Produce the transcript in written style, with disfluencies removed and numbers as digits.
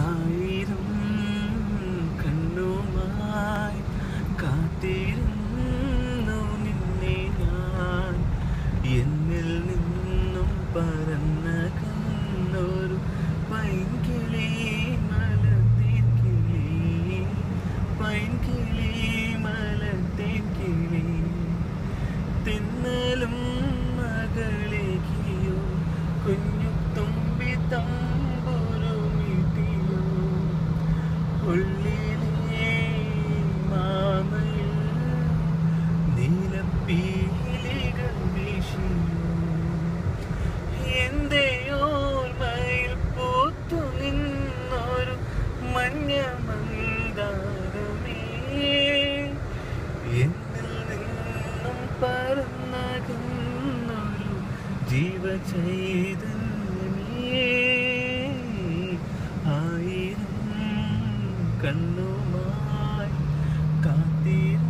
ആയിരം കണ്ണുമായി കാത്തിരുന്നു നിന്നെ ഞാൻ. എന്നിൽ നിന്നും പറന്നകന്നൊരു പൈങ്കിളി മലർത്തേക്കിളി, പൈങ്കിളി മലർത്തേക്കിളി. തിന്നലും മകളേക്കിയോ കുഞ്ഞു തുമ്പി തമ്പുരുമിട്ടിയോ, ഉള്ളിലെ മാമയിൽ നീലപ്പീലികൾ വീശിയോ. എന്റെ ഓർമ്മയിൽ പൂത്തു നിന്നൊരു മഞ്ഞ മന്ദാരമേ, എന്നിൽ നിന്നും പറന്നകന്നൊരു ജീവചൈതന്യമേ. ആയിരം കണ്ണുമായി കാത്തിരുന്നു